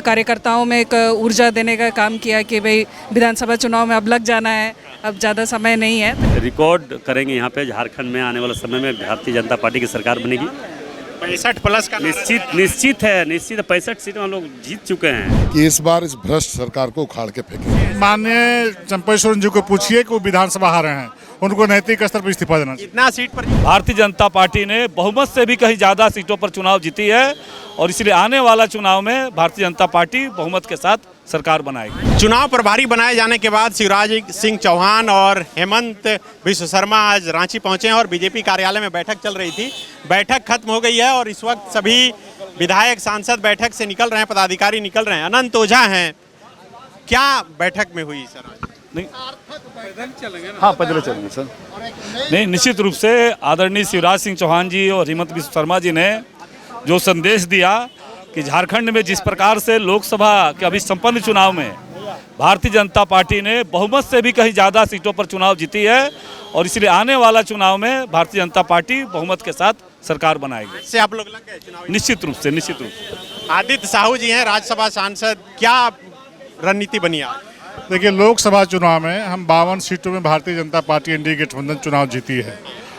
कार्यकर्ताओं में एक ऊर्जा देने का काम किया कि भाई विधानसभा चुनाव में अब लग जाना है, अब ज़्यादा समय नहीं है। रिकॉर्ड करेंगे यहाँ पे झारखंड में आने वाले समय में भारतीय जनता पार्टी की सरकार बनेगी। 65+ का निश्चित है 65 सीटें हम लोग जीत चुके हैं। कि इस बार इस भ्रष्ट सरकार को उखाड़ के फेंकेंगे। माननीय चंपेश्वर जी को पूछिए कि वो विधानसभा हारे हैं, उनको नैतिक स्तर पर इस्तीफा देना चाहिए। कितना सीट पर भारतीय जनता पार्टी ने बहुमत से भी कहीं ज़्यादा सीटों पर चुनाव जीती है और इसलिए आने वाला चुनाव में भारतीय जनता पार्टी बहुमत के साथ सरकार बनाएगी। चुनाव प्रभारी बनाए जाने के बाद शिवराज सिंह चौहान और हेमंत बिश्व शर्मा आज रांची पहुंचे हैं और बीजेपी कार्यालय में बैठक चल रही थी। बैठक खत्म हो गई है और इस वक्त सभी विधायक सांसद बैठक से निकल रहे हैं, पदाधिकारी निकल रहे हैं। अनंत ओझा हैं, क्या बैठक में हुई सर? नहीं, हाँ पैदल चलेंगे सर। नहीं, निश्चित रूप से आदरणीय शिवराज सिंह चौहान जी और हेमंत बिश्व शर्मा जी ने जो संदेश दिया कि झारखंड में जिस प्रकार से लोकसभा के अभी संपन्न चुनाव में भारतीय जनता पार्टी ने बहुमत से भी कहीं ज़्यादा सीटों पर चुनाव जीती है और इसलिए आने वाला चुनाव में भारतीय जनता पार्टी बहुमत के साथ सरकार बनाएगी। इससे आप लोग लग गए चुनाव? निश्चित रूप से। आदित्य साहू जी हैं राज्यसभा सांसद, क्या रणनीति बनी आज? देखिए, लोकसभा चुनाव में हम 52 सीटों में भारतीय जनता पार्टी एनडीए गठबंधन चुनाव जीती है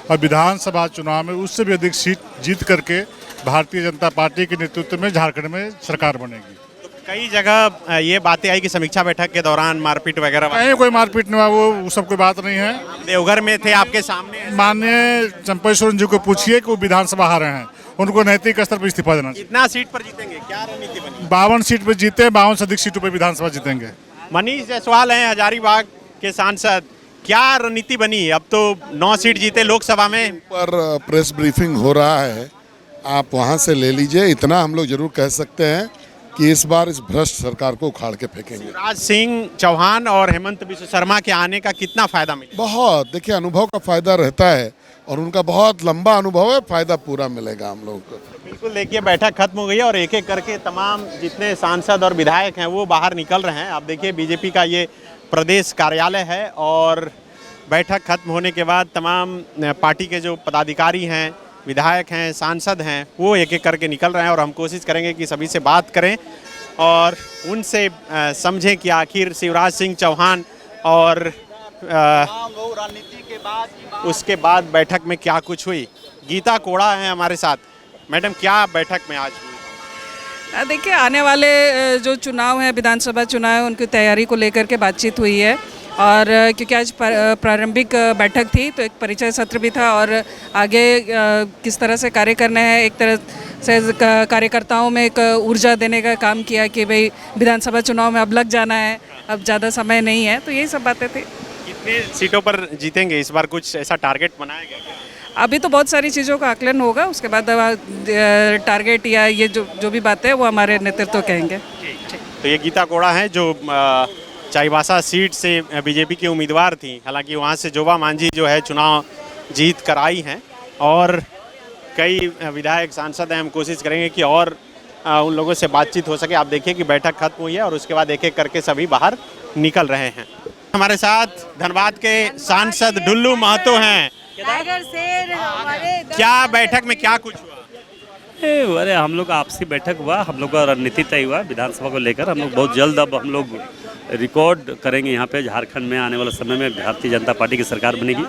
और विधानसभा चुनाव में उससे भी अधिक सीट जीत करके भारतीय जनता पार्टी के नेतृत्व में झारखंड में सरकार बनेगी। तो कई जगह ये बातें आई कि समीक्षा बैठक के दौरान मारपीट वगैरह। कहीं कोई मारपीट नहीं हुआ, वो सब कोई बात नहीं है। देवघर में थे आपके सामने। माननीय चंपेश्वर जी को पूछिए कि वो विधानसभा हारे हैं, उनको नैतिक स्तर पर इस्तीफा देना चाहिए। कितना सीट पर जीतेंगे, क्या रणनीति बनी? 52 सीट पर जीते, 52 से अधिक सीटों पर विधानसभा जीतेंगे। मनीष जायसवाल हैं हजारीबाग के सांसद, क्या रणनीति बनी? अब तो 9 सीट जीते लोकसभा में। पर प्रेस ब्रीफिंग हो रहा है, आप वहां से ले लीजिए। इतना हम लोग जरूर कह सकते हैं कि इस बार इस भ्रष्ट सरकार को उखाड़ के फेंकेंगे। शिवराज सिंह चौहान और हेमंत बिश्व शर्मा के आने का कितना फायदा मिलेगा? बहुत, देखिए, अनुभव का फायदा रहता है और उनका बहुत लंबा अनुभव है, फायदा पूरा मिलेगा हम लोगों को। बिल्कुल, देखिए बैठक खत्म हो गई है और एक एक करके तमाम जितने सांसद और विधायक हैं वो बाहर निकल रहे हैं। आप देखिए बीजेपी का ये प्रदेश कार्यालय है और बैठक खत्म होने के बाद तमाम पार्टी के जो पदाधिकारी हैं, विधायक हैं, सांसद हैं, वो एक एक करके निकल रहे हैं और हम कोशिश करेंगे कि सभी से बात करें और उनसे समझें कि आखिर शिवराज सिंह चौहान और रणनीति के बाद उसके बाद बैठक में क्या कुछ हुई। गीता कोड़ा हैं हमारे साथ। मैडम, क्या बैठक में आज हुई? देखिए, आने वाले जो चुनाव है, विधानसभा चुनाव है, उनकी तैयारी को लेकर के बातचीत हुई है और क्योंकि आज प्रारंभिक बैठक थी तो एक परिचय सत्र भी था और आगे किस तरह से कार्य करने हैं, एक तरह से कार्यकर्ताओं में एक ऊर्जा देने का काम किया कि भाई विधानसभा चुनाव में अब लग जाना है, अब ज़्यादा समय नहीं है, तो यही सब बातें थी। कितने सीटों पर जीतेंगे इस बार, कुछ ऐसा टारगेट बनाया गया क्या? अभी तो बहुत सारी चीज़ों का आकलन होगा, उसके बाद टारगेट या ये जो भी बातें हैं वो हमारे नेतृत्व कहेंगे। तो ये गीता कोड़ा है जो चाईबासा सीट से बीजेपी की उम्मीदवार थी। हालांकि वहाँ से जोबा मांझी जो है चुनाव जीत कर आई हैं और कई विधायक सांसद हैं। हम कोशिश करेंगे कि और उन लोगों से बातचीत हो सके। आप देखिए कि बैठक खत्म हुई है और उसके बाद एक एक करके सभी बाहर निकल रहे हैं। हमारे साथ धनबाद के सांसद ढुल्लू महतो हैं। क्या बैठक में क्या कुछ हुआ? अरे हम लोग आपसी बैठक हुआ, हम लोग का रणनीति तय हुआ विधानसभा को लेकर। हम लोग बहुत जल्द अब हम लोग रिकॉर्ड करेंगे यहाँ पे झारखंड में आने वाले समय में भारतीय जनता पार्टी की सरकार बनेगी।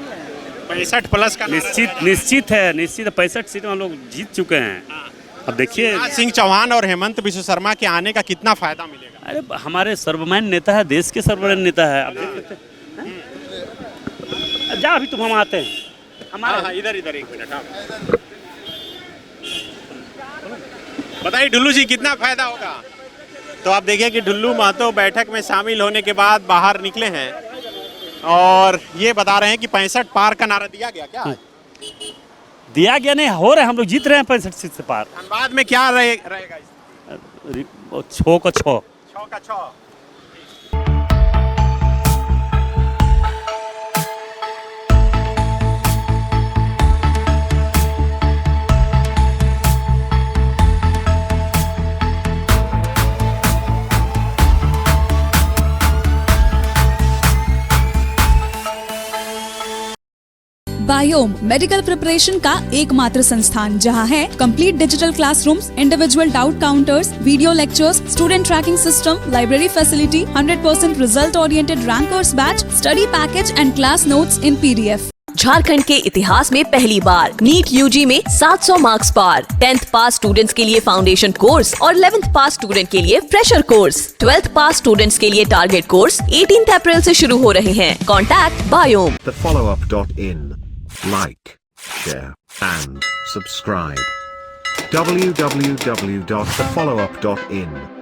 65+ का निश्चित है 65 सीटें हम लोग जीत चुके हैं। अब देखिए, सिंह चौहान और हेमंत बिश्व शर्मा के आने का कितना फायदा मिलेगा? अरे हमारे सर्वमान्य नेता है, देश के सर्वमान्य नेता है। अब देख लेते हैं, जा अभी तुम हम आते हैं हमारे इधर एक मिनट। हाँ, बताइए ढुल्लू जी, कितना फायदा होगा? तो आप देखिए कि ढुल्लू महतो बैठक में शामिल होने के बाद बाहर निकले हैं और ये बता रहे हैं कि 65 पार का नारा दिया गया। क्या दिया गया? नहीं हो रहे, हम लोग जीत रहे हैं 65 सीट से पार। धनबाद में क्या रहेगा? 6 का 6 का 6। बायोम मेडिकल प्रिपरेशन का एकमात्र संस्थान जहां है complete digital classrooms, individual doubt counters, video lectures, student tracking system, library facility, 100% result oriented rankers batch, study package and class notes in PDF। Jharkhand के इतिहास में पहली बार नीट यूजी में 700 मार्क्स पार। 10th पास स्टूडेंट्स के लिए फाउंडेशन कोर्स और 11th पास student के लिए फ्रेशर कोर्स। 12th पास स्टूडेंट्स के लिए टारगेट कोर्स 18 अप्रैल से शुरू हो रहे हैं। Contact biome. thefollowup.in. Like, share and subscribe. www.thefollowup.in